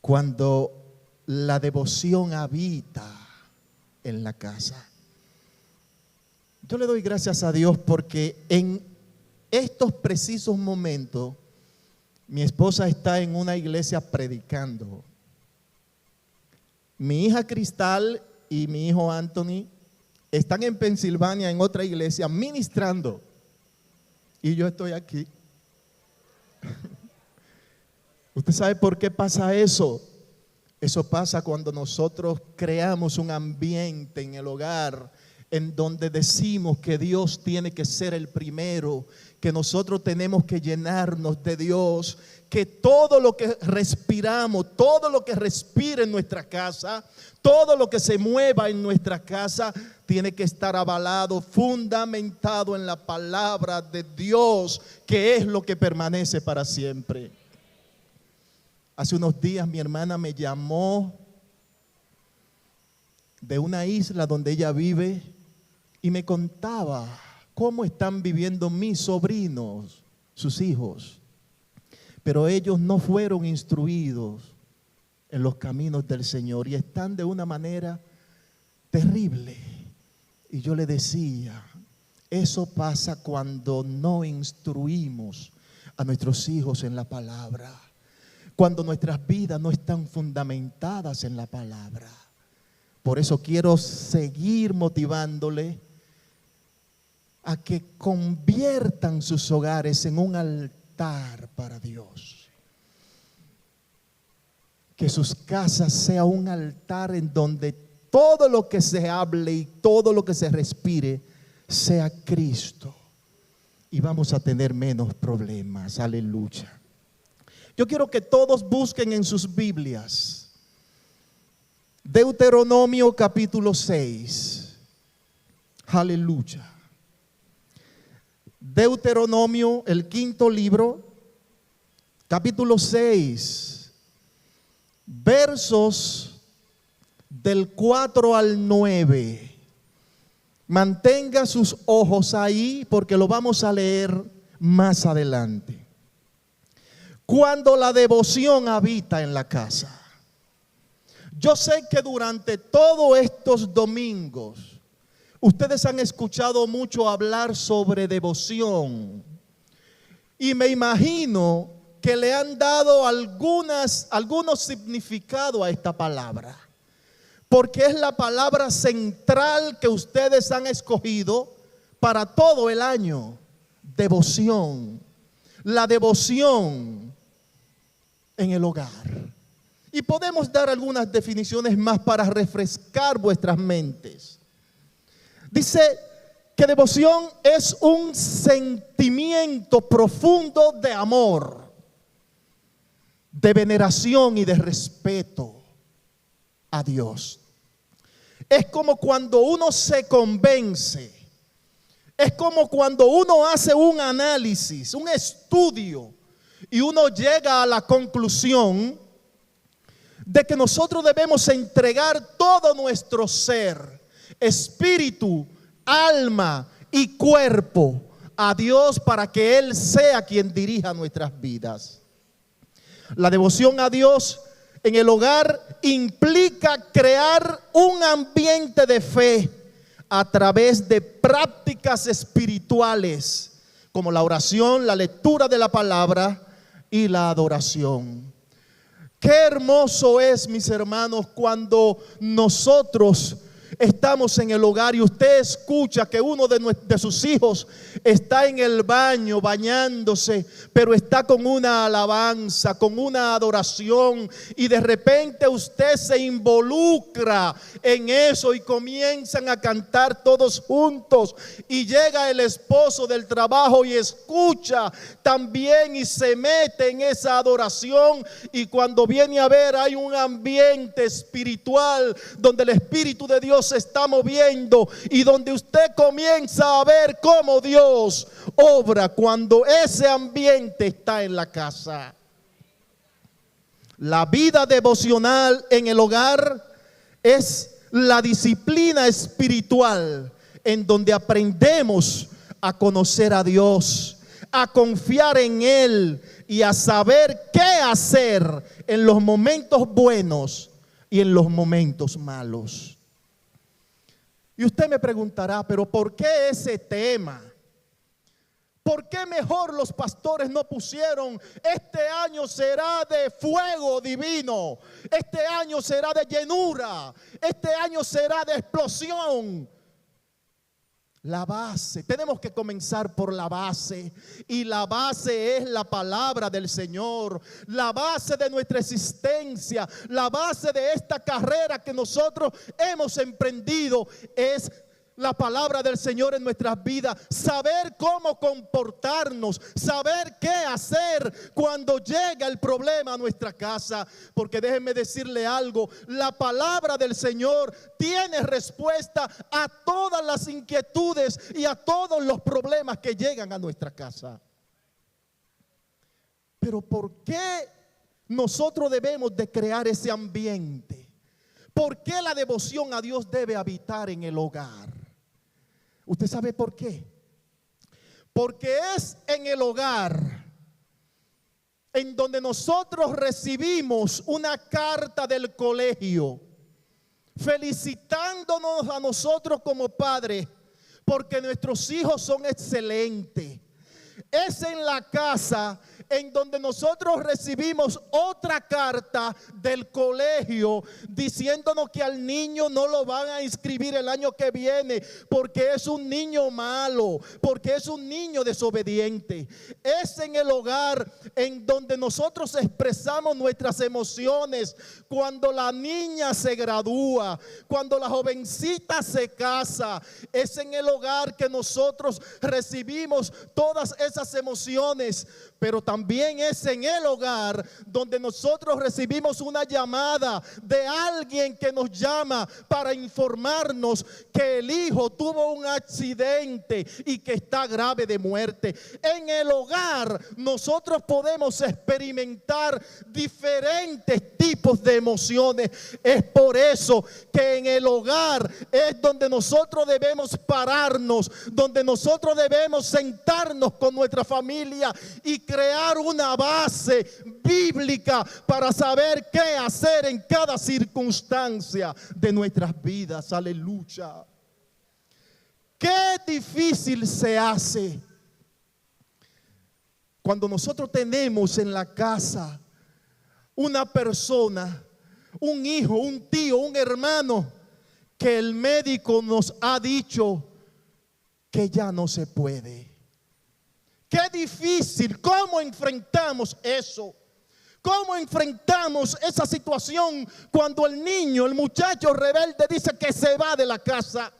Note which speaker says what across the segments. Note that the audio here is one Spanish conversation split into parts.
Speaker 1: cuando la devoción habita en la casa. Yo le doy gracias a Dios porque en estos precisos momentos mi esposa está en una iglesia predicando. Mi hija Cristal y mi hijo Anthony están en Pensilvania en otra iglesia ministrando. Y yo estoy aquí. ¿Usted sabe por qué pasa eso? Eso pasa cuando nosotros creamos un ambiente en el hogar en donde decimos que Dios tiene que ser el primero, que nosotros tenemos que llenarnos de Dios, que todo lo que respiramos, todo lo que respire en nuestra casa, todo lo que se mueva en nuestra casa, tiene que estar avalado, fundamentado en la palabra de Dios, que es lo que permanece para siempre. Hace unos días mi hermana me llamó de una isla donde ella vive y me contaba cómo están viviendo mis sobrinos, sus hijos. Pero ellos no fueron instruidos en los caminos del Señor y están de una manera terrible. Y yo le decía, eso pasa cuando no instruimos a nuestros hijos en la palabra, cuando nuestras vidas no están fundamentadas en la palabra. Por eso quiero seguir motivándole a que conviertan sus hogares en un altar para Dios. Que sus casas sea un altar en donde todo lo que se hable y todo lo que se respire sea Cristo. Y vamos a tener menos problemas. Aleluya. Yo quiero que todos busquen en sus Biblias Deuteronomio capítulo 6. Aleluya. Deuteronomio, el quinto libro, capítulo 6, versos del 4 al 9. Mantenga sus ojos ahí porque lo vamos a leer más adelante. Cuando la devoción habita en la casa. Yo sé que durante todos estos domingos ustedes han escuchado mucho hablar sobre devoción y me imagino que le han dado algunos significados a esta palabra, porque es la palabra central que ustedes han escogido para todo el año. Devoción, la devoción en el hogar. Y podemos dar algunas definiciones más para refrescar vuestras mentes. Dice que devoción es un sentimiento profundo de amor, de veneración y de respeto a Dios. Es como cuando uno se convence, es como cuando uno hace un análisis, un estudio, y uno llega a la conclusión de que nosotros debemos entregar todo nuestro ser, espíritu, alma y cuerpo a Dios para que Él sea quien dirija nuestras vidas. La devoción a Dios en el hogar implica crear un ambiente de fe a través de prácticas espirituales como la oración, la lectura de la palabra y la adoración. Qué hermoso es, mis hermanos, cuando nosotros estamos en el hogar y usted escucha que uno de sus hijos está en el baño bañándose, pero está con una alabanza, con una adoración, y de repente usted se involucra en eso y comienzan a cantar todos juntos, y llega el esposo del trabajo y escucha también y se mete en esa adoración, y cuando viene a ver hay un ambiente espiritual donde el Espíritu de Dios se está moviendo y donde usted comienza a ver cómo Dios obra cuando ese ambiente está en la casa. La vida devocional en el hogar es la disciplina espiritual en donde aprendemos a conocer a Dios, a confiar en Él y a saber qué hacer en los momentos buenos y en los momentos malos. Y usted me preguntará, pero ¿por qué ese tema? ¿Por qué mejor los pastores no pusieron este año será de fuego divino? Este año será de llenura. Este año será de explosión. La base, tenemos que comenzar por la base. Y la base es la palabra del Señor. La base de nuestra existencia, la base de esta carrera que nosotros hemos emprendido es la palabra del Señor en nuestras vidas. Saber cómo comportarnos, saber qué hacer cuando llega el problema a nuestra casa. Porque déjenme decirle algo, la palabra del Señor tiene respuesta a todas las inquietudes y a todos los problemas que llegan a nuestra casa. Pero ¿por qué nosotros debemos de crear ese ambiente? ¿Por qué la devoción a Dios debe habitar en el hogar? ¿Usted sabe por qué? Porque es en el hogar en donde nosotros recibimos una carta del colegio felicitándonos a nosotros como padres porque nuestros hijos son excelentes. Es en la casa en donde nosotros recibimos otra carta del colegio diciéndonos que al niño no lo van a inscribir el año que viene porque es un niño malo, porque es un niño desobediente. Es en el hogar en donde nosotros expresamos nuestras emociones cuando la niña se gradúa, cuando la jovencita se casa. Es en el hogar que nosotros recibimos todas esas emociones. Pero también es en el hogar donde nosotros recibimos una llamada de alguien que nos llama para informarnos que el hijo tuvo un accidente y que está grave de muerte. En el hogar nosotros podemos experimentar diferentes tipos de emociones. Es por eso que en el hogar es donde nosotros debemos pararnos, donde nosotros debemos sentarnos con nuestra familia y crear una base bíblica para saber qué hacer en cada circunstancia de nuestras vidas. Aleluya. Qué difícil se hace cuando nosotros tenemos en la casa una persona, un hijo, un tío, un hermano, que el médico nos ha dicho que ya no se puede. Qué difícil, ¿cómo enfrentamos eso? ¿Cómo enfrentamos esa situación cuando el niño, el muchacho rebelde dice que se va de la casa?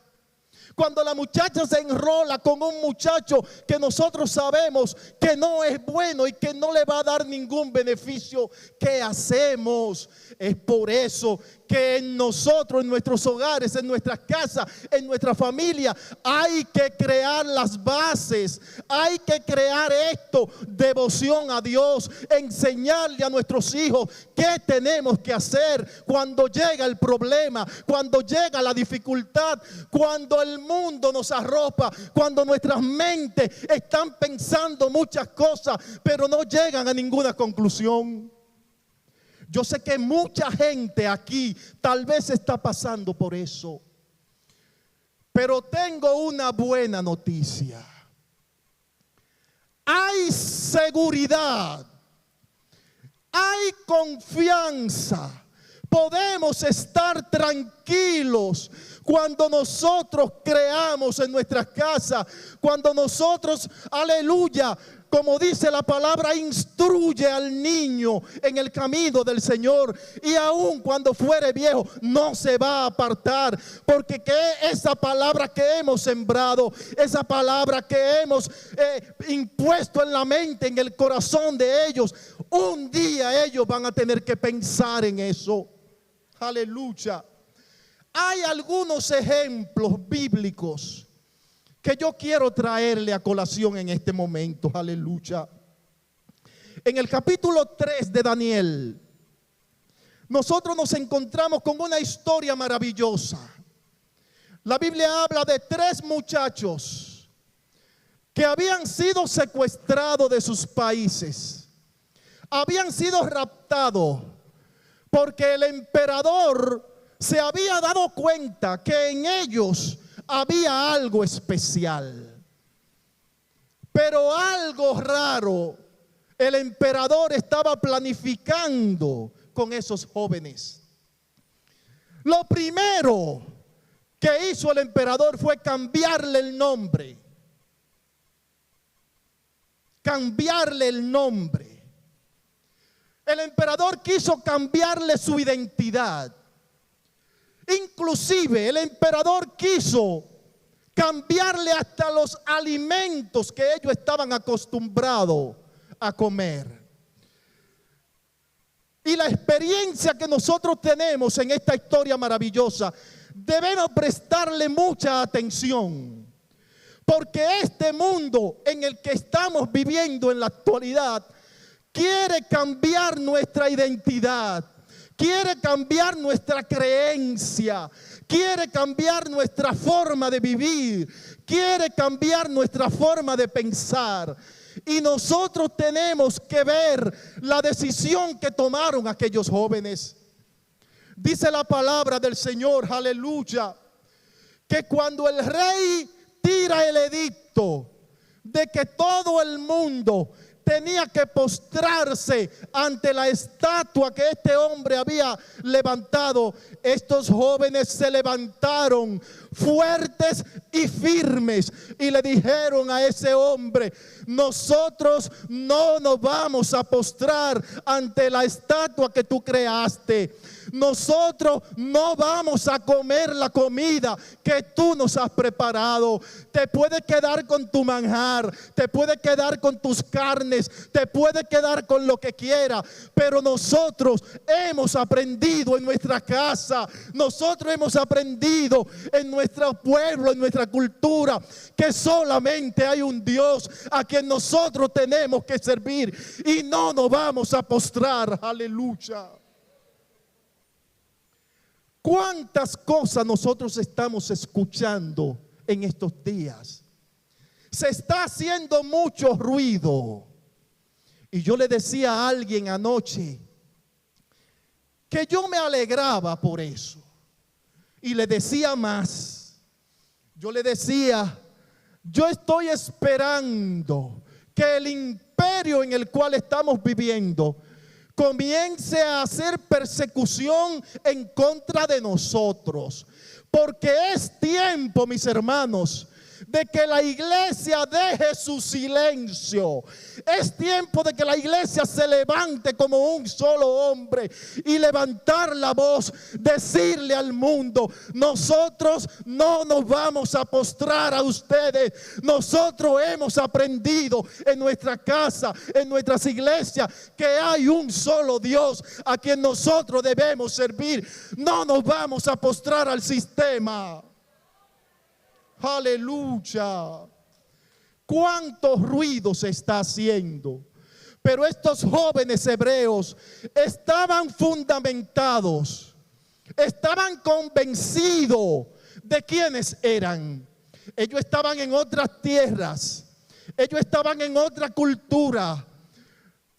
Speaker 1: Cuando la muchacha se enrola con un muchacho que nosotros sabemos que no es bueno y que no le va a dar ningún beneficio, ¿qué hacemos? Es por eso que en nosotros, en nuestros hogares, en nuestras casas, en nuestra familia, hay que crear las bases, hay que crear esto, devoción a Dios, enseñarle a nuestros hijos qué tenemos que hacer cuando llega el problema, cuando llega la dificultad, cuando el mundo nos arropa, cuando nuestras mentes están pensando muchas cosas, pero no llegan a ninguna conclusión. Yo sé que mucha gente aquí tal vez está pasando por eso. Pero tengo una buena noticia. Hay seguridad, hay confianza. Podemos estar tranquilos cuando nosotros creamos en nuestras casas, cuando nosotros, aleluya, como dice la palabra, instruye al niño en el camino del Señor. Y aun cuando fuere viejo, no se va a apartar. Porque esa palabra que hemos sembrado, esa palabra que hemos impuesto en la mente, en el corazón de ellos, un día ellos van a tener que pensar en eso. Aleluya. Hay algunos ejemplos bíblicos que yo quiero traerle a colación en este momento. Aleluya. En el capítulo 3 de Daniel, nosotros nos encontramos con una historia maravillosa. La Biblia habla de 3 muchachos que habían sido secuestrados de sus países, habían sido raptados, porque el emperador se había dado cuenta que en ellos había algo especial. Pero algo raro el emperador estaba planificando con esos jóvenes. Lo primero que hizo el emperador fue cambiarle el nombre. Cambiarle el nombre. El emperador quiso cambiarle su identidad. Inclusive el emperador quiso cambiarle hasta los alimentos que ellos estaban acostumbrados a comer. Y la experiencia que nosotros tenemos en esta historia maravillosa, debemos prestarle mucha atención, porque este mundo en el que estamos viviendo en la actualidad quiere cambiar nuestra identidad, quiere cambiar nuestra creencia, quiere cambiar nuestra forma de vivir, quiere cambiar nuestra forma de pensar. Y nosotros tenemos que ver la decisión que tomaron aquellos jóvenes. Dice la palabra del Señor, aleluya, que cuando el rey tira el edicto de que todo el mundo tenía que postrarse ante la estatua que este hombre había levantado, estos jóvenes se levantaron fuertes y firmes y le dijeron a ese hombre: nosotros no nos vamos a postrar ante la estatua que tú creaste. Nosotros no vamos a comer la comida que tú nos has preparado. Te puedes quedar con tu manjar, te puedes quedar con tus carnes, te puedes quedar con lo que quieras, pero nosotros hemos aprendido en nuestra casa, nosotros hemos aprendido en nuestro pueblo, en nuestra cultura, que solamente hay un Dios a quien nosotros tenemos que servir y no nos vamos a postrar. Aleluya. ¿Cuántas cosas nosotros estamos escuchando en estos días? Se está haciendo mucho ruido. Y yo le decía a alguien anoche que yo me alegraba por eso. Y le decía más. Yo le decía, yo estoy esperando que el imperio en el cual estamos viviendo comience a hacer persecución en contra de nosotros, porque es tiempo, mis hermanos, de que la iglesia deje su silencio. Es tiempo de que la iglesia se levante como un solo hombre y levantar la voz, decirle al mundo: nosotros no nos vamos a postrar a ustedes. Nosotros hemos aprendido en nuestra casa, en nuestras iglesias, que hay un solo Dios a quien nosotros debemos servir. No nos vamos a postrar al sistema. Aleluya. Cuánto ruido se está haciendo. Pero estos jóvenes hebreos estaban fundamentados, estaban convencidos de quiénes eran. Ellos estaban en otras tierras, ellos estaban en otra cultura.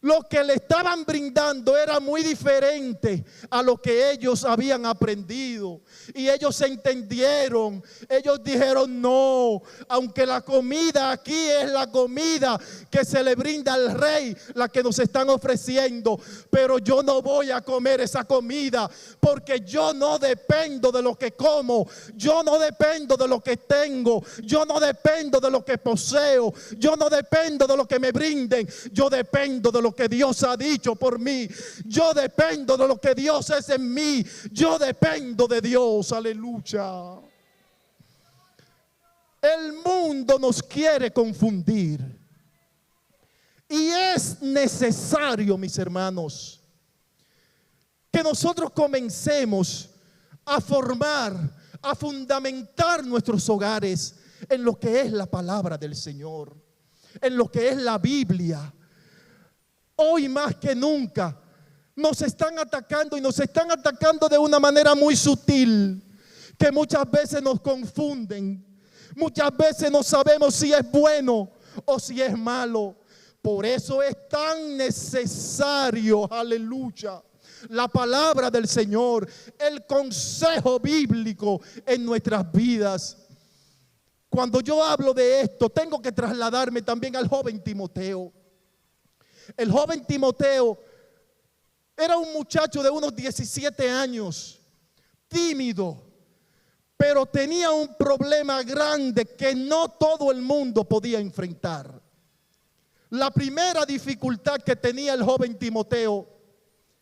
Speaker 1: Lo que le estaban brindando era muy diferente a lo que ellos habían aprendido. Y ellos entendieron, ellos dijeron: no, aunque la comida aquí es la comida que se le brinda al rey, la que nos están ofreciendo, pero yo no voy a comer esa comida, porque yo no dependo de lo que como, yo no dependo de lo que tengo, yo no dependo de lo que poseo, yo no dependo de lo que me brinden, yo dependo de lo que Dios ha dicho por mí. Yo dependo de lo que Dios es en mí. Yo dependo de Dios. Aleluya. El mundo nos quiere confundir. Y es necesario, mis hermanos, que nosotros comencemos a formar, a fundamentar nuestros hogares en lo que es la palabra del Señor, en lo que es la Biblia. Hoy más que nunca nos están atacando, y nos están atacando de una manera muy sutil, que muchas veces nos confunden. Muchas veces no sabemos si es bueno o si es malo. Por eso es tan necesario, aleluya, la palabra del Señor, el consejo bíblico en nuestras vidas. Cuando yo hablo de esto, tengo que trasladarme también al joven Timoteo. El joven Timoteo era un muchacho de unos 17 años, tímido, pero tenía un problema grande que no todo el mundo podía enfrentar. La primera dificultad que tenía el joven Timoteo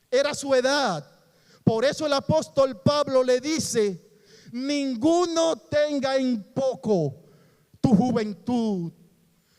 Speaker 1: era su edad. Por eso el apóstol Pablo le dice: ninguno tenga en poco tu juventud,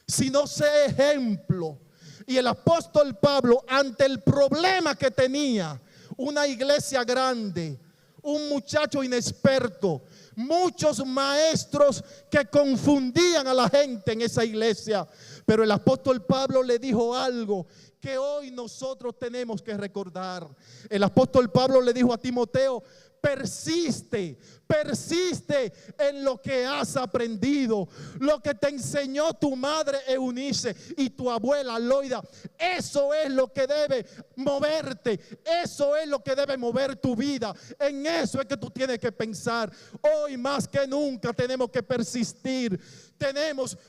Speaker 1: sino sé ejemplo. Y el apóstol Pablo, ante el problema que tenía, una iglesia grande, un muchacho inexperto, muchos maestros que confundían a la gente en esa iglesia, pero el apóstol Pablo le dijo algo que hoy nosotros tenemos que recordar. El apóstol Pablo le dijo a Timoteo: persiste en lo que has aprendido, lo que te enseñó tu madre Eunice y tu abuela Loida. Eso es lo que debe moverte, eso es lo que debe mover tu vida. En eso es que tú tienes que pensar. Hoy más que nunca tenemos que persistir.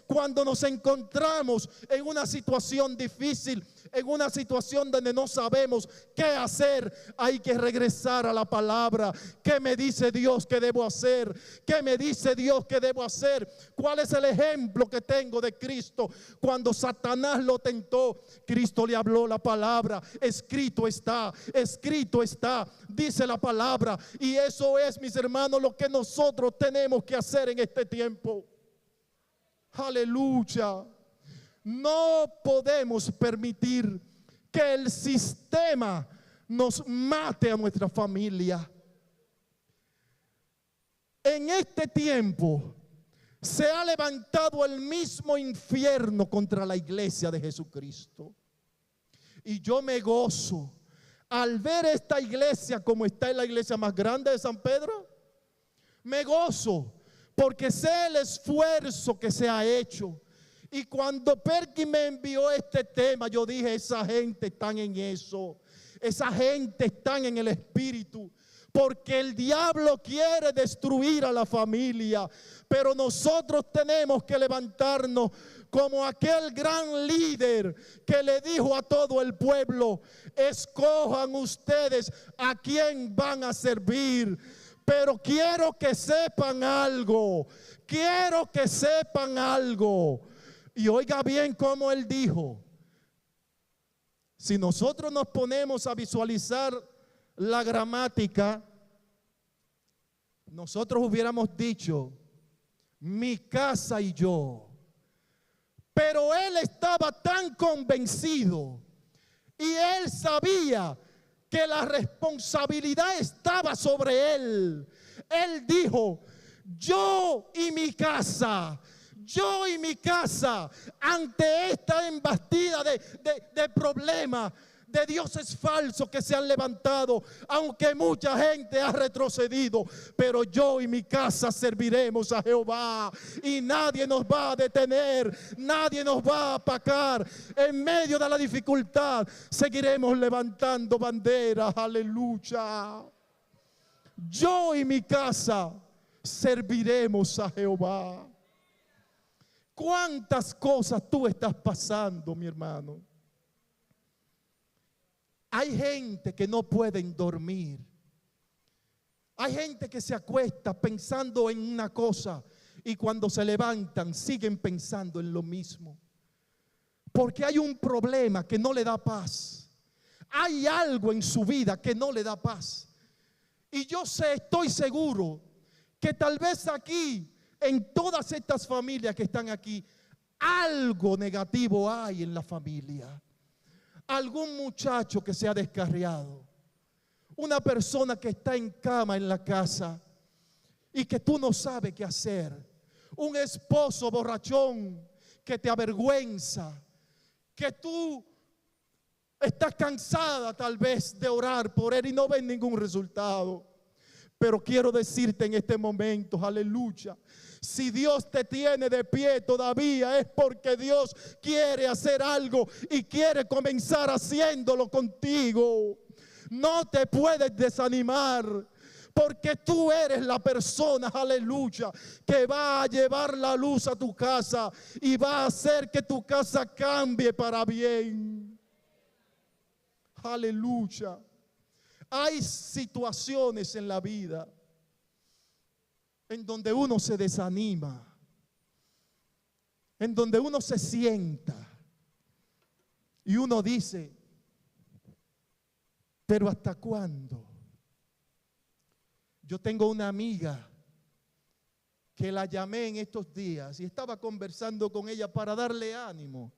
Speaker 1: Cuando nos encontramos en una situación difícil, en una situación donde no sabemos qué hacer, hay que regresar a la palabra. ¿Qué me dice Dios que debo hacer? ¿Qué me dice Dios que debo hacer? ¿Cuál es el ejemplo que tengo de Cristo? Cuando Satanás lo tentó, Cristo le habló la palabra. Escrito está, dice la palabra. Y eso es, mis hermanos, lo que nosotros tenemos que hacer en este tiempo. Aleluya. No podemos permitir que el sistema nos mate a nuestra familia. En este tiempo se ha levantado el mismo infierno contra la iglesia de Jesucristo. Y yo me gozo al ver esta iglesia como está, en la iglesia más grande de San Pedro. Me gozo porque sé el esfuerzo que se ha hecho. Y cuando Perky me envió este tema, yo dije: esa gente están en eso. Esa gente están en el espíritu. Porque el diablo quiere destruir a la familia. Pero nosotros tenemos que levantarnos como aquel gran líder que le dijo a todo el pueblo: escojan ustedes a quién van a servir. Pero quiero que sepan algo. Y oiga bien cómo él dijo. Si nosotros nos ponemos a visualizar la gramática, nosotros hubiéramos dicho: mi casa y yo. Pero él estaba tan convencido y él sabía que la responsabilidad estaba sobre él. Él dijo: yo y mi casa, ante esta embestida de problemas, de dioses falsos que se han levantado, aunque mucha gente ha retrocedido, pero yo y mi casa serviremos a Jehová, y nadie nos va a detener, nadie nos va a apacar. En medio de la dificultad seguiremos levantando banderas. Aleluya. Yo y mi casa serviremos a Jehová. ¿Cuántas cosas tú estás pasando, mi hermano? Hay gente que no pueden dormir. Hay gente que se acuesta pensando en una cosa y cuando se levantan siguen pensando en lo mismo. Porque hay un problema que no le da paz. Hay algo en su vida que no le da paz. Y yo estoy seguro que tal vez aquí, en todas estas familias que están aquí, algo negativo hay en la familia. Algún muchacho que se ha descarriado, una persona que está en cama en la casa y que tú no sabes qué hacer, un esposo borrachón que te avergüenza, que tú estás cansada tal vez de orar por él y no ves ningún resultado. Pero quiero decirte en este momento, aleluya, si Dios te tiene de pie todavía es porque Dios quiere hacer algo y quiere comenzar haciéndolo contigo. No te puedes desanimar, porque tú eres la persona, aleluya, que va a llevar la luz a tu casa y va a hacer que tu casa cambie para bien. Aleluya. Hay situaciones en la vida en donde uno se desanima, en donde uno se sienta y uno dice, pero ¿hasta cuándo? Yo tengo una amiga que la llamé en estos días y estaba conversando con ella para darle ánimo,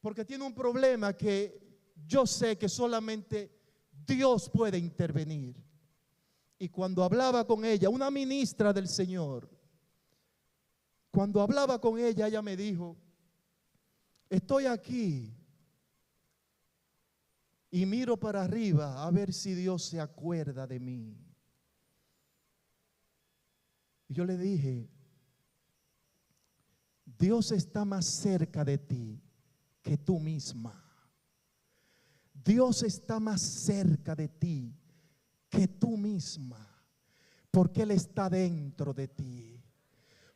Speaker 1: porque tiene un problema que yo sé que solamente Dios puede intervenir. Y cuando hablaba con ella, una ministra del Señor, cuando hablaba con ella, ella me dijo, estoy aquí y miro para arriba a ver si Dios se acuerda de mí. Y yo le dije, Dios está más cerca de ti que tú misma. Dios está más cerca de ti que tú misma, porque Él está dentro de ti,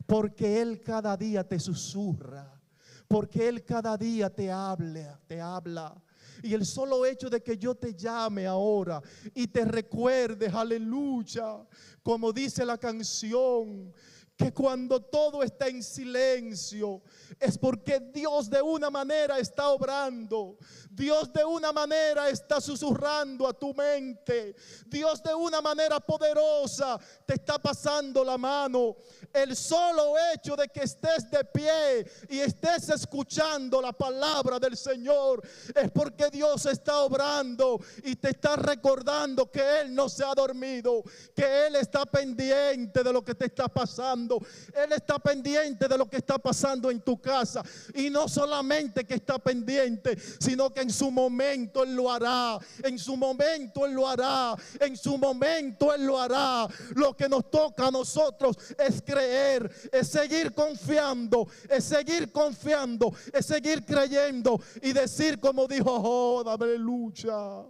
Speaker 1: porque Él cada día te susurra, porque Él cada día te habla. Y el solo hecho de que yo te llame ahora y te recuerde, aleluya, como dice la canción, que cuando todo está en silencio es porque Dios de una manera está obrando. Dios de una manera está susurrando a tu mente. Dios de una manera poderosa te está pasando la mano. El solo hecho de que estés de pie y estés escuchando la palabra del Señor es porque Dios está obrando y te está recordando que Él no se ha dormido, que Él está pendiente de lo que te está pasando. Él está pendiente de lo que está pasando en tu casa. Y no solamente que está pendiente, sino que en su momento Él lo hará. En su momento Él lo hará. En su momento Él lo hará. Lo que nos toca a nosotros es creer, es seguir confiando, es seguir confiando, es seguir creyendo y decir como dijo Job, aleluya.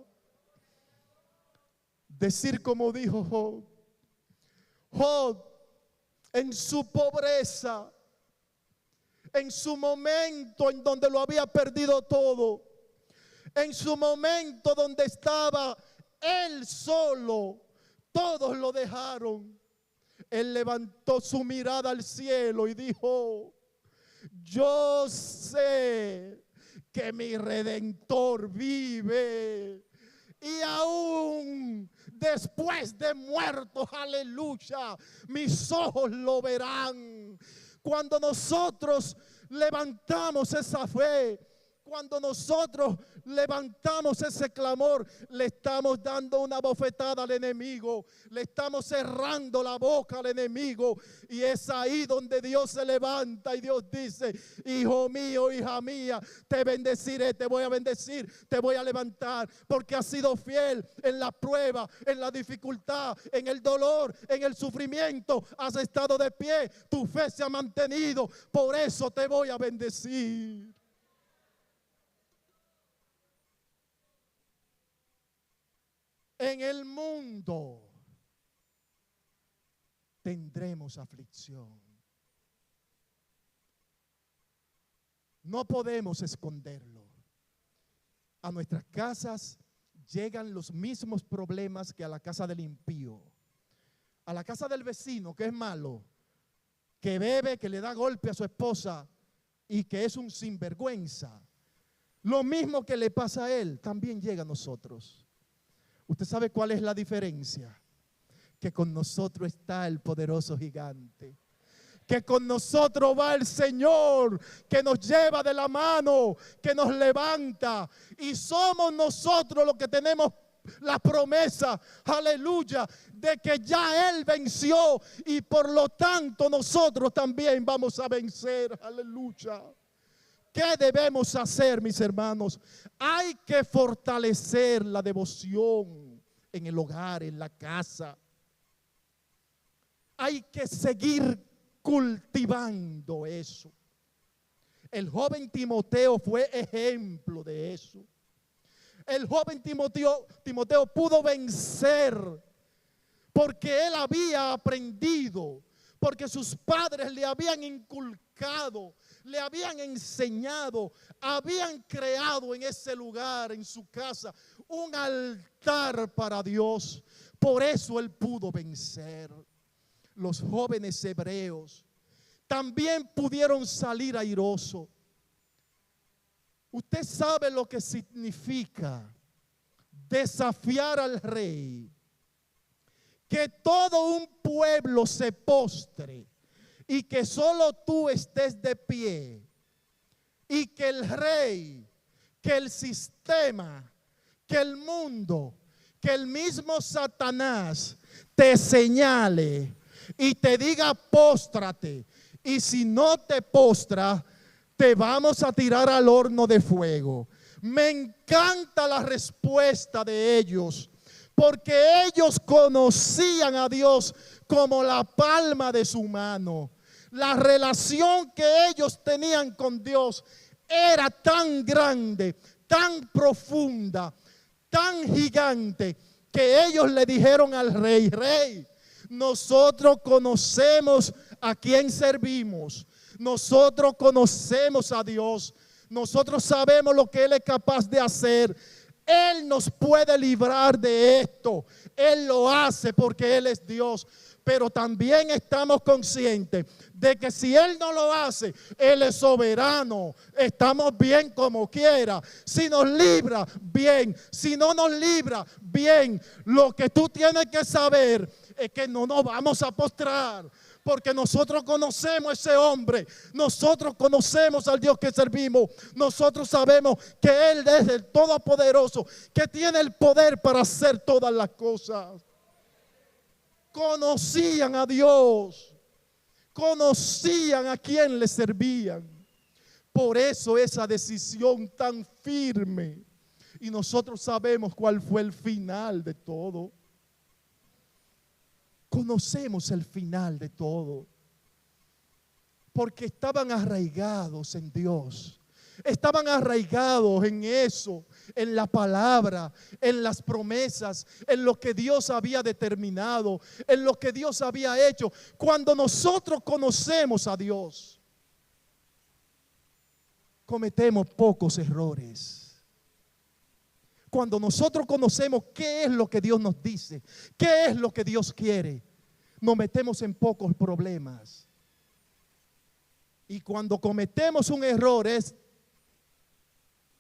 Speaker 1: Decir como dijo Job. Job, en su pobreza, en su momento en donde lo había perdido todo, en su momento donde estaba él solo, todos lo dejaron, él levantó su mirada al cielo y dijo, yo sé que mi Redentor vive. Y aún después de muerto, aleluya, mis ojos lo verán. Cuando nosotros levantamos esa fe, cuando nosotros levantamos ese clamor, le estamos dando una bofetada al enemigo, le estamos cerrando la boca al enemigo, y es ahí donde Dios se levanta y Dios dice, hijo mío, hija mía, te bendeciré, te voy a bendecir, te voy a levantar, porque has sido fiel en la prueba, en la dificultad, en el dolor, en el sufrimiento, has estado de pie, tu fe se ha mantenido, por eso te voy a bendecir. En el mundo tendremos aflicción. No podemos esconderlo. A nuestras casas llegan los mismos problemas que a la casa del impío. A la casa del vecino, que es malo, que bebe, que le da golpe a su esposa y que es un sinvergüenza. Lo mismo que le pasa a él, también llega a nosotros. ¿Usted sabe cuál es la diferencia? Que con nosotros está el poderoso gigante. Que con nosotros va el Señor, que nos lleva de la mano, que nos levanta. Y somos nosotros los que tenemos la promesa, aleluya, de que ya Él venció. Y por lo tanto nosotros también vamos a vencer, aleluya. ¿Qué debemos hacer, mis hermanos? Hay que fortalecer la devoción en el hogar, en la casa. Hay que seguir cultivando eso. El joven Timoteo fue ejemplo de eso. El joven Timoteo pudo vencer porque él había aprendido, porque sus padres le habían inculcado, le habían enseñado, habían creado en ese lugar, en su casa, un altar para Dios. Por eso él pudo vencer. Los jóvenes hebreos también pudieron salir airosos. Usted sabe lo que significa desafiar al rey, que todo un pueblo se postre y que solo tú estés de pie, y que el rey, que el sistema, que el mundo, que el mismo Satanás te señale y te diga póstrate, y si no te postras, te vamos a tirar al horno de fuego. Me encanta la respuesta de ellos, porque ellos conocían a Dios como la palma de su mano. La relación que ellos tenían con Dios era tan grande, tan profunda, tan gigante, que ellos le dijeron al rey: rey, nosotros conocemos a quién servimos, nosotros conocemos a Dios, nosotros sabemos lo que Él es capaz de hacer. Él nos puede librar de esto. Él lo hace porque Él es Dios. Pero también estamos conscientes de que si Él no lo hace, Él es soberano. Estamos bien como quiera. Si nos libra, bien. Si no nos libra, bien. Lo que tú tienes que saber es que no nos vamos a postrar, porque nosotros conocemos a ese hombre, nosotros conocemos al Dios que servimos, nosotros sabemos que Él es el Todopoderoso, que tiene el poder para hacer todas las cosas. Conocían a Dios, conocían a quién le servían. Por eso esa decisión tan firme. Y nosotros sabemos cuál fue el final de todo. Conocemos el final de todo, porque estaban arraigados en Dios, estaban arraigados en eso, en la palabra, en las promesas, en lo que Dios había determinado, en lo que Dios había hecho. Cuando nosotros conocemos a Dios, cometemos pocos errores. Cuando nosotros conocemos qué es lo que Dios nos dice, qué es lo que Dios quiere, nos metemos en pocos problemas. Y cuando cometemos un error es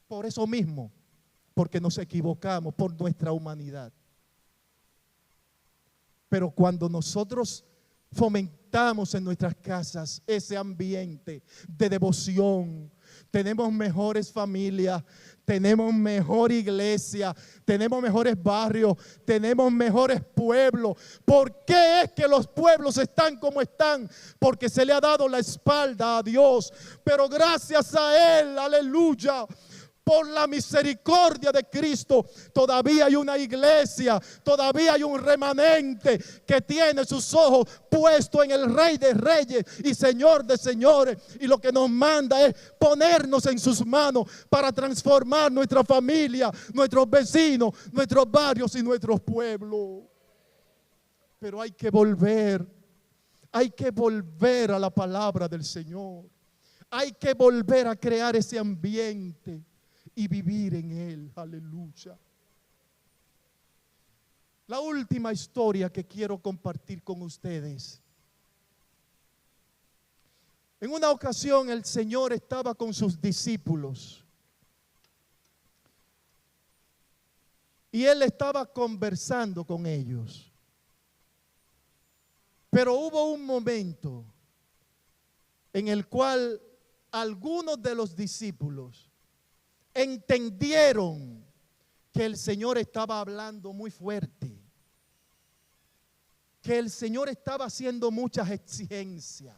Speaker 1: por eso mismo, porque nos equivocamos, por nuestra humanidad. Pero cuando nosotros fomentamos en nuestras casas ese ambiente de devoción, tenemos mejores familias, tenemos mejor iglesia, tenemos mejores barrios, tenemos mejores pueblos. ¿Por qué es que los pueblos están como están? Porque se le ha dado la espalda a Dios. Pero gracias a Él, aleluya, por la misericordia de Cristo, todavía hay una iglesia, todavía hay un remanente que tiene sus ojos puestos en el Rey de Reyes y Señor de Señores. Y lo que nos manda es ponernos en sus manos para transformar nuestra familia, nuestros vecinos, nuestros barrios y nuestros pueblos. Pero hay que volver a la palabra del Señor. Hay que volver a crear ese ambiente y vivir en Él, aleluya. La última historia que quiero compartir con ustedes. En una ocasión el Señor estaba con sus discípulos y Él estaba conversando con ellos. Pero hubo un momento en el cual algunos de los discípulos entendieron que el Señor estaba hablando muy fuerte, que el Señor estaba haciendo muchas exigencias.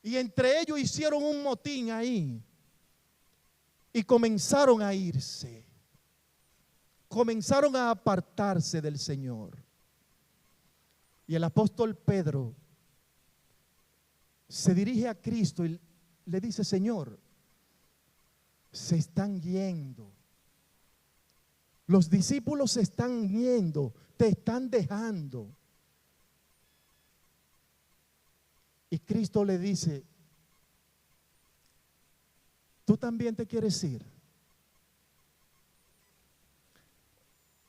Speaker 1: Y entre ellos hicieron un motín ahí y comenzaron a irse. comenzaron a apartarse del Señor. Y el apóstol Pedro se dirige a Cristo y le dice: Señor, se están yendo. Los discípulos se están yendo, te están dejando. Y Cristo le dice: ¿tú también te quieres ir?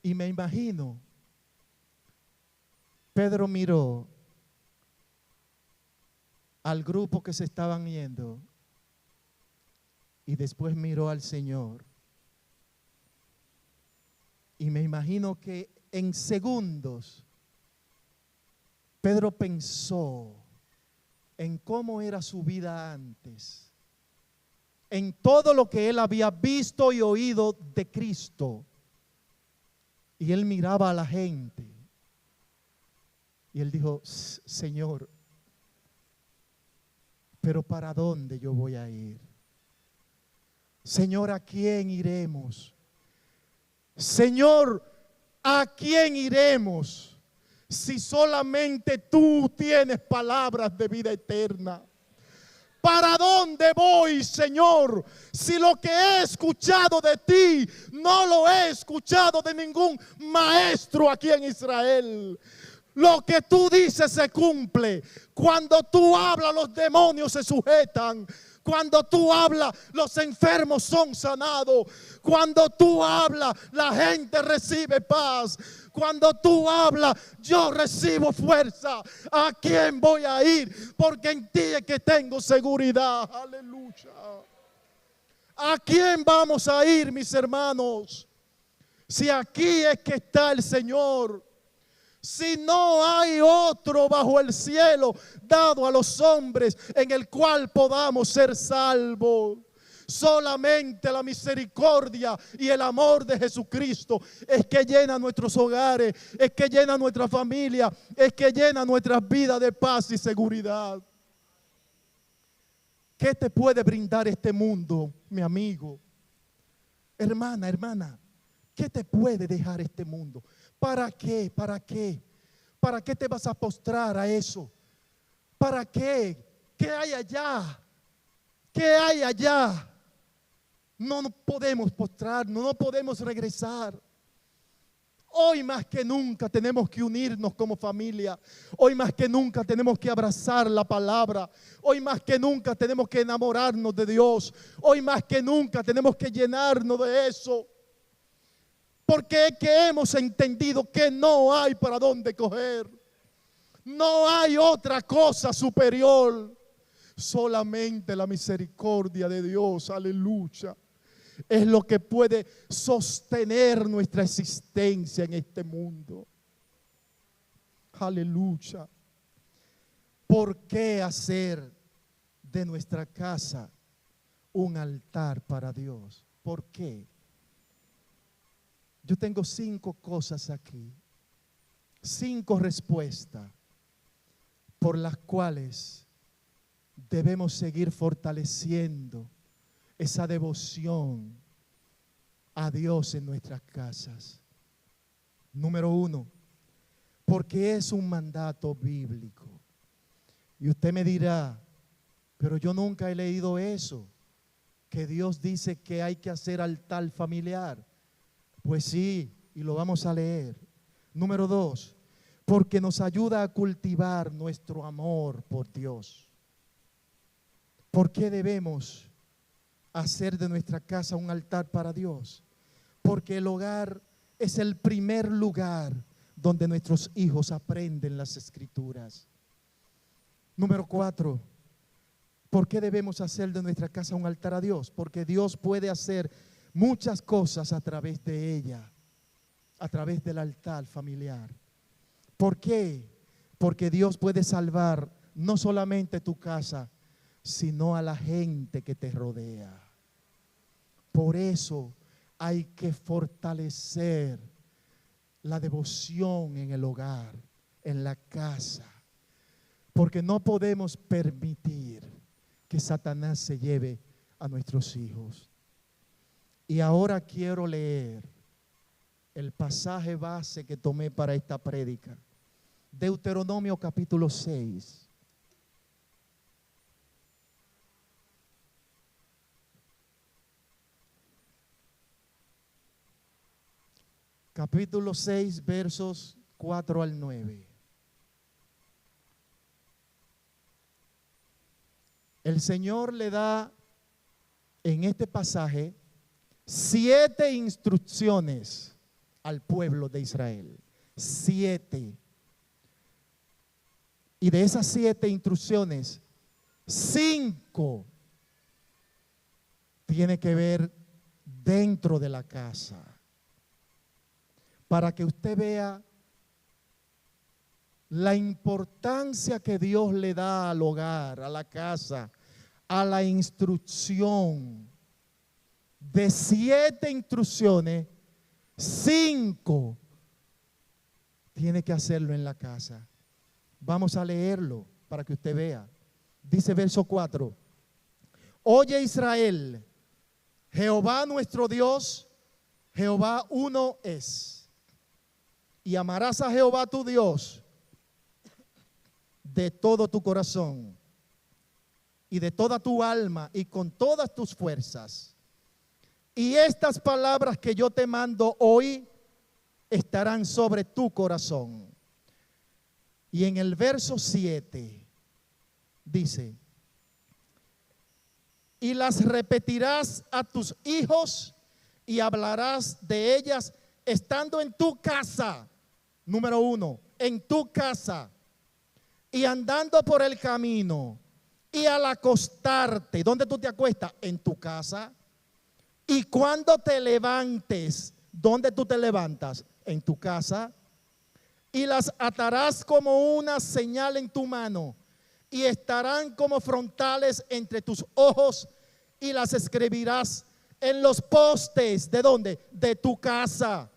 Speaker 1: Y me imagino, Pedro miró al grupo que se estaban yendo y después miró al Señor. Y me imagino que en segundos Pedro pensó en cómo era su vida antes, en todo lo que él había visto y oído de Cristo. Y él miraba a la gente y él dijo: Señor, pero ¿para dónde yo voy a ir? Señor, ¿a quién iremos? Señor, ¿a quién iremos si solamente tú tienes palabras de vida eterna? ¿Para dónde voy, Señor, si lo que he escuchado de ti no lo he escuchado de ningún maestro aquí en Israel? Lo que tú dices se cumple. Cuando tú hablas, los demonios se sujetan. Cuando tú hablas, los enfermos son sanados. Cuando tú hablas, la gente recibe paz. Cuando tú hablas, yo recibo fuerza. ¿A quién voy a ir? Porque en ti es que tengo seguridad. Aleluya. ¿A quién vamos a ir, mis hermanos? Si aquí es que está el Señor. Si no hay otro bajo el cielo dado a los hombres en el cual podamos ser salvos. Solamente la misericordia y el amor de Jesucristo es que llena nuestros hogares, es que llena nuestra familia, es que llena nuestras vidas de paz y seguridad. ¿Qué te puede brindar este mundo, mi amigo? Hermana, ¿qué te puede dejar este mundo? ¿Para qué? ¿Para qué? ¿Para qué te vas a postrar a eso? ¿Para qué? ¿Qué hay allá? ¿Qué hay allá? No nos podemos postrarnos, no podemos regresar. Hoy más que nunca tenemos que unirnos como familia. Hoy más que nunca tenemos que abrazar la palabra. Hoy más que nunca tenemos que enamorarnos de Dios. Hoy más que nunca tenemos que llenarnos de eso. Porque es que hemos entendido que no hay para dónde coger. No hay otra cosa superior. Solamente la misericordia de Dios, aleluya, es lo que puede sostener nuestra existencia en este mundo. Aleluya. ¿Por qué hacer de nuestra casa un altar para Dios? ¿Por qué? Yo tengo 5 cosas aquí, 5 respuestas por las cuales debemos seguir fortaleciendo esa devoción a Dios en nuestras casas. Número 1, porque es un mandato bíblico. Y usted me dirá: pero yo nunca he leído eso, que Dios dice que hay que hacer altar familiar. Pues sí, y lo vamos a leer. Número 2, porque nos ayuda a cultivar nuestro amor por Dios. ¿Por qué debemos hacer de nuestra casa un altar para Dios? Porque el hogar es el primer lugar donde nuestros hijos aprenden las Escrituras. Número 4, ¿por qué debemos hacer de nuestra casa un altar a Dios? Porque Dios puede hacer muchas cosas a través de ella, a través del altar familiar. ¿Por qué? Porque Dios puede salvar no solamente tu casa, sino a la gente que te rodea. Por eso hay que fortalecer la devoción en el hogar, en la casa, porque no podemos permitir que Satanás se lleve a nuestros hijos. Y ahora quiero leer el pasaje base que tomé para esta prédica. Deuteronomio capítulo 6. Capítulo 6, versos 4 al 9. El Señor le da en este pasaje 7 instrucciones al pueblo de Israel. 7. Y de esas 7 instrucciones, 5 tiene que ver dentro de la casa. Para que usted vea la importancia que Dios le da al hogar, a la casa, a la instrucción. De 7 instrucciones, 5 tiene que hacerlo en la casa. Vamos a leerlo para que usted vea. Dice verso 4. Oye Israel, Jehová nuestro Dios, Jehová uno es. Y amarás a Jehová tu Dios de todo tu corazón y de toda tu alma y con todas tus fuerzas. Y estas palabras que yo te mando hoy estarán sobre tu corazón. Y en el verso 7 dice, y las repetirás a tus hijos y hablarás de ellas estando en tu casa. Número 1, en tu casa y andando por el camino y al acostarte. ¿Dónde tú te acuestas? En tu casa. Y cuando te levantes, ¿dónde tú te levantas? En tu casa. Y las atarás como una señal en tu mano y estarán como frontales entre tus ojos y las escribirás en los postes. ¿De dónde? De tu casa.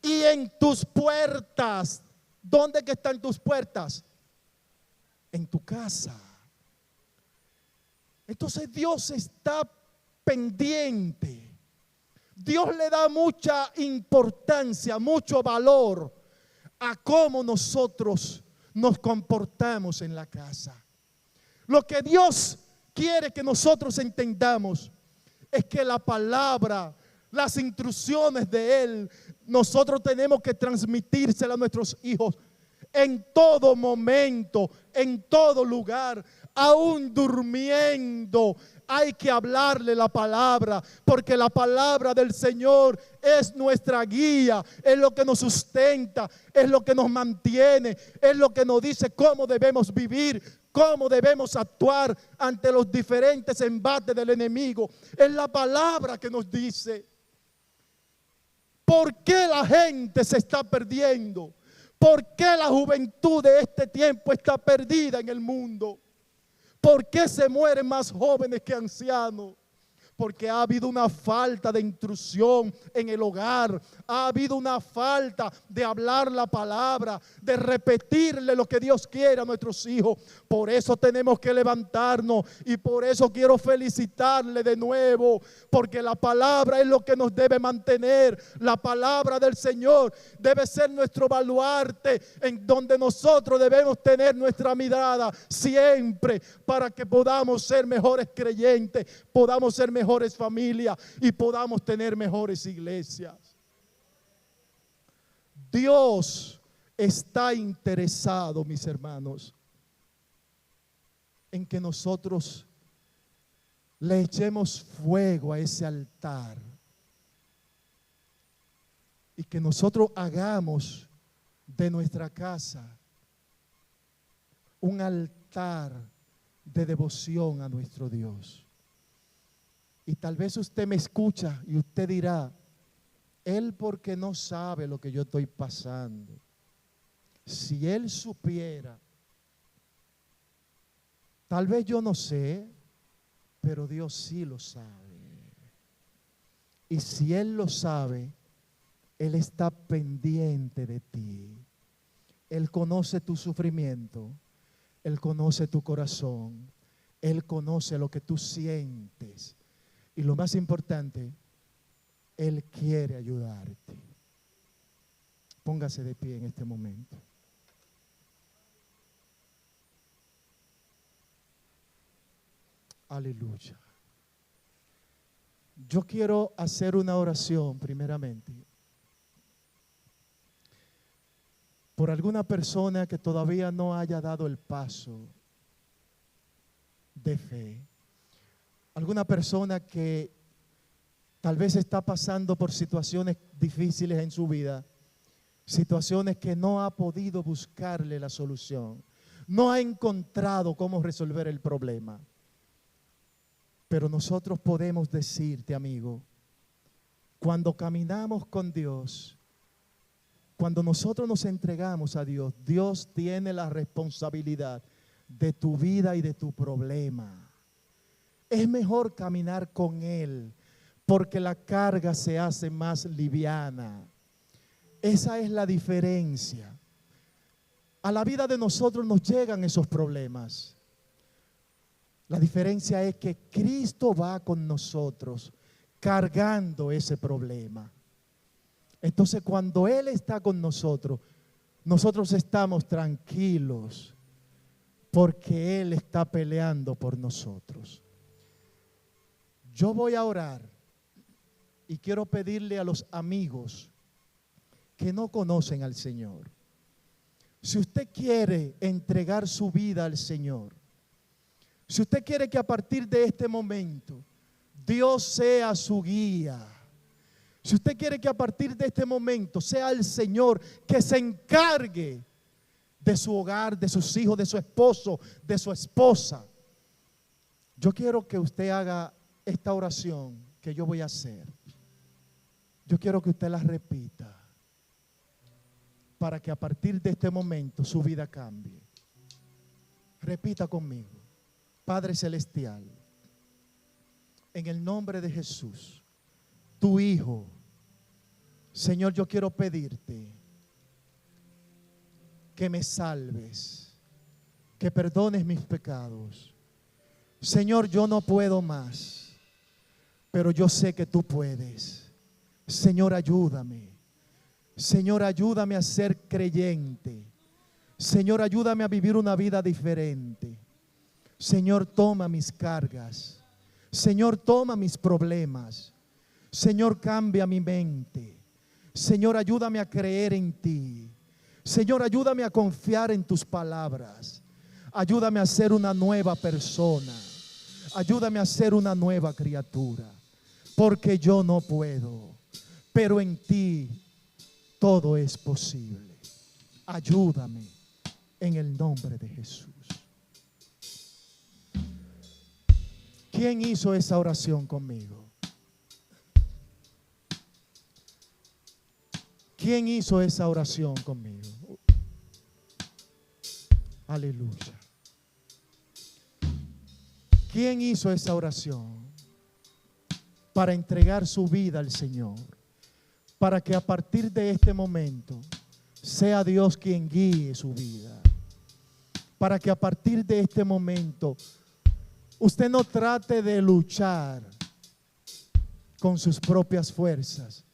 Speaker 1: Y en tus puertas. ¿Dónde que están tus puertas? En tu casa. Entonces Dios está pendiente. Dios le da mucha importancia, mucho valor a cómo nosotros nos comportamos en la casa. Lo que Dios quiere que nosotros entendamos es que la palabra, las instrucciones de Él, nosotros tenemos que transmitírselas a nuestros hijos en todo momento, en todo lugar, aún durmiendo. Hay que hablarle la palabra, porque la palabra del Señor es nuestra guía, es lo que nos sustenta, es lo que nos mantiene, es lo que nos dice cómo debemos vivir, cómo debemos actuar ante los diferentes embates del enemigo. Es la palabra que nos dice. ¿Por qué la gente se está perdiendo? ¿Por qué la juventud de este tiempo está perdida en el mundo? ¿Por qué se mueren más jóvenes que ancianos? Porque ha habido una falta de instrucción en el hogar. Ha habido una falta de hablar la palabra, de repetirle lo que Dios quiere a nuestros hijos. Por eso tenemos que levantarnos y por eso quiero felicitarle de nuevo. Porque la palabra es lo que nos debe mantener. La palabra del Señor debe ser nuestro baluarte en donde nosotros debemos tener nuestra mirada siempre para que podamos ser mejores creyentes, podamos ser mejores familias y podamos tener mejores iglesias. Dios está interesado, mis hermanos, en que nosotros le echemos fuego a ese altar y que nosotros hagamos de nuestra casa un altar de devoción a nuestro Dios. Y tal vez usted me escucha y usted dirá, él porque no sabe lo que yo estoy pasando. Si él supiera, tal vez yo no sé, pero Dios sí lo sabe. Y si él lo sabe, él está pendiente de ti. Él conoce tu sufrimiento, él conoce tu corazón, él conoce lo que tú sientes. Y lo más importante, Él quiere ayudarte. Póngase de pie en este momento. Aleluya. Yo quiero hacer una oración primeramente por alguna persona que todavía no haya dado el paso de fe. Alguna persona que tal vez está pasando por situaciones difíciles en su vida, situaciones que no ha podido buscarle la solución, no ha encontrado cómo resolver el problema. Pero nosotros podemos decirte, amigo, cuando caminamos con Dios, cuando nosotros nos entregamos a Dios, Dios tiene la responsabilidad de tu vida y de tu problema. Es mejor caminar con Él porque la carga se hace más liviana. Esa es la diferencia. A la vida de nosotros nos llegan esos problemas. La diferencia es que Cristo va con nosotros cargando ese problema. Entonces, cuando Él está con nosotros, nosotros estamos tranquilos porque Él está peleando por nosotros. Yo voy a orar y quiero pedirle a los amigos que no conocen al Señor, si usted quiere entregar su vida al Señor, si usted quiere que a partir de este momento Dios sea su guía, si usted quiere que a partir de este momento sea el Señor que se encargue de su hogar, de sus hijos, de su esposo, de su esposa, yo quiero que usted haga esta oración que yo voy a hacer. Yo quiero que usted la repita para que a partir de este momento su vida cambie. Repita conmigo. Padre Celestial, en el nombre de Jesús, tu Hijo, Señor, yo quiero pedirte que me salves, que perdones mis pecados. Señor, yo no puedo más, pero yo sé que tú puedes. Señor, ayúdame. Señor, ayúdame a ser creyente. Señor, ayúdame a vivir una vida diferente. Señor, toma mis cargas. Señor, toma mis problemas. Señor, cambia mi mente. Señor, ayúdame a creer en ti. Señor, ayúdame a confiar en tus palabras. Ayúdame a ser una nueva persona. Ayúdame a ser una nueva criatura. Porque yo no puedo, pero en ti todo es posible. Ayúdame en el nombre de Jesús. ¿Quién hizo esa oración conmigo? ¿Quién hizo esa oración conmigo? Aleluya. ¿Quién hizo esa oración para entregar su vida al Señor? Para que a partir de este momento sea Dios quien guíe su vida. Para que a partir de este momento usted no trate de luchar con sus propias fuerzas,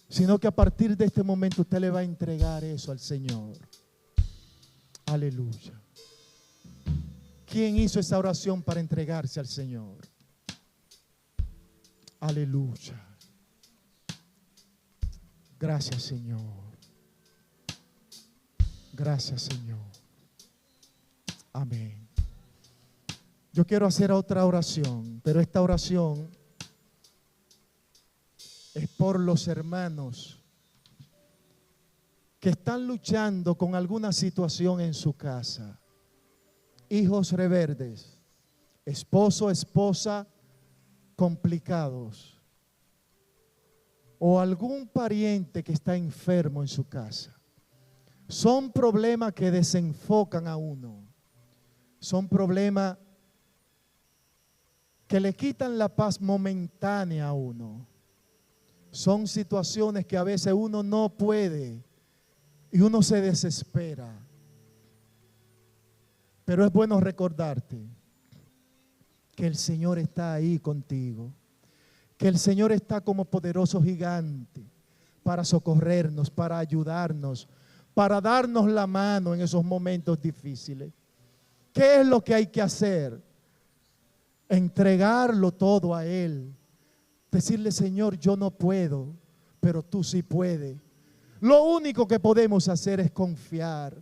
Speaker 1: sino que a partir de este momento usted le va a entregar eso al Señor. Aleluya. ¿Quién hizo esa oración para entregarse al Señor? Aleluya. Gracias, Señor. Gracias, Señor. Amén. Yo quiero hacer otra oración, pero esta oración es por los hermanos que están luchando con alguna situación en su casa. Hijos rebeldes, esposo, esposa complicados, o algún pariente que está enfermo en su casa. Son problemas que desenfocan a uno. Son problemas que le quitan la paz momentánea a uno. Son situaciones que a veces uno no puede y uno se desespera. Pero es bueno recordarte que el Señor está ahí contigo, que el Señor está como poderoso gigante para socorrernos, para ayudarnos, para darnos la mano en esos momentos difíciles. ¿Qué es lo que hay que hacer? Entregarlo todo a Él. Decirle: Señor, yo no puedo, pero tú sí puedes. Lo único que podemos hacer es confiar,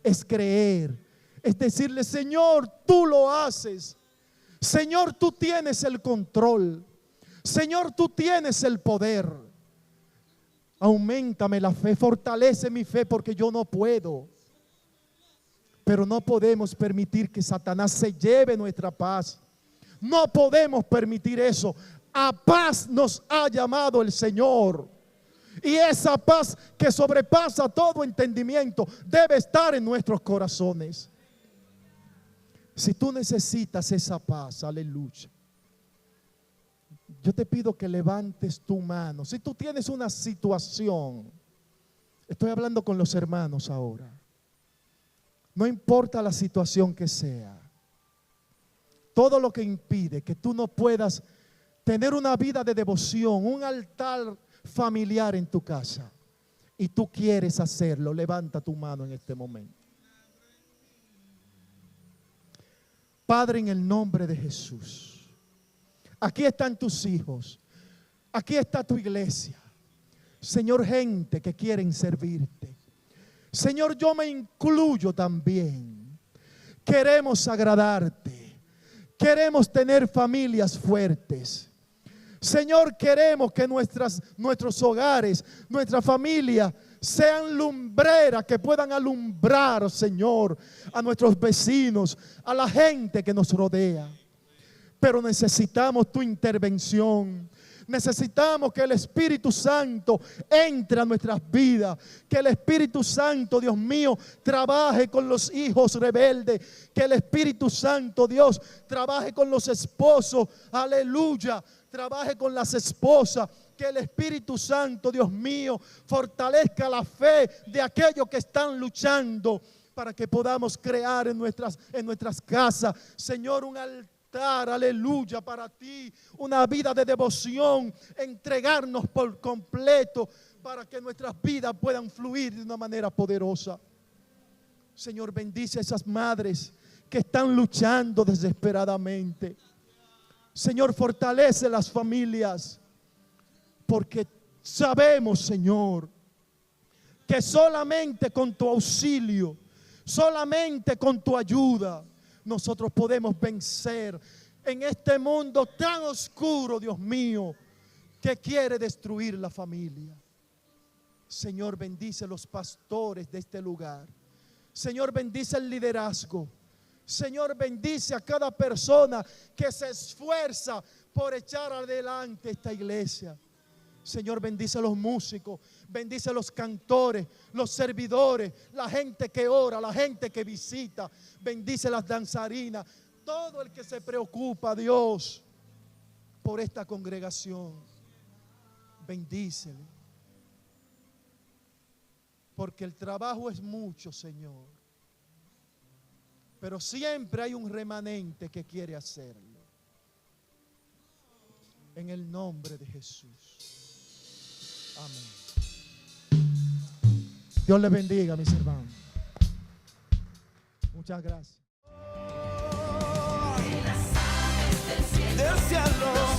Speaker 1: es creer, es decirle: Señor, tú lo haces. Señor, tú tienes el control. Señor, tú tienes el poder. Auméntame la fe, fortalece mi fe, porque yo no puedo. Pero no podemos permitir que Satanás se lleve nuestra paz. No podemos permitir eso. A paz nos ha llamado el Señor. Y esa paz que sobrepasa todo entendimiento debe estar en nuestros corazones. Si tú necesitas esa paz, aleluya, yo te pido que levantes tu mano. Si tú tienes una situación, estoy hablando con los hermanos ahora, no importa la situación que sea, todo lo que impide que tú no puedas tener una vida de devoción, un altar familiar en tu casa, y tú quieres hacerlo, levanta tu mano en este momento. Padre, en el nombre de Jesús, aquí están tus hijos, aquí está tu iglesia. Señor, gente que quieren servirte. Señor, yo me incluyo también. Queremos agradarte. Queremos tener familias fuertes. Señor, queremos que nuestros hogares, nuestra familia sean lumbreras, que puedan alumbrar, Señor, a nuestros vecinos, a la gente que nos rodea. Pero necesitamos tu intervención. Necesitamos que el Espíritu Santo entre a nuestras vidas. Que el Espíritu Santo, Dios mío, trabaje con los hijos rebeldes. Que el Espíritu Santo, Dios, trabaje con los esposos. Aleluya. Trabaje con las esposas. Que el Espíritu Santo, Dios mío, fortalezca la fe de aquellos que están luchando, para que podamos crear en nuestras casas, Señor, un altar, aleluya, para ti, una vida de devoción, entregarnos por completo, para que nuestras vidas puedan fluir de una manera poderosa. Señor, bendice a esas madres que están luchando desesperadamente. Señor, fortalece las familias, porque sabemos, Señor, que solamente con tu auxilio, solamente con tu ayuda, nosotros podemos vencer en este mundo tan oscuro, Dios mío, que quiere destruir la familia. Señor, bendice los pastores de este lugar. Señor, bendice el liderazgo. Señor, bendice a cada persona que se esfuerza por echar adelante esta iglesia. Señor, bendice a los músicos, bendice a los cantores, los servidores, la gente que ora, la gente que visita, bendice a las danzarinas, todo el que se preocupa, Dios, por esta congregación. Bendícele, porque el trabajo es mucho, Señor, pero siempre hay un remanente que quiere hacerlo. En el nombre de Jesús. Amén. Dios les bendiga, mis hermanos. Muchas gracias.
Speaker 2: Del cielo.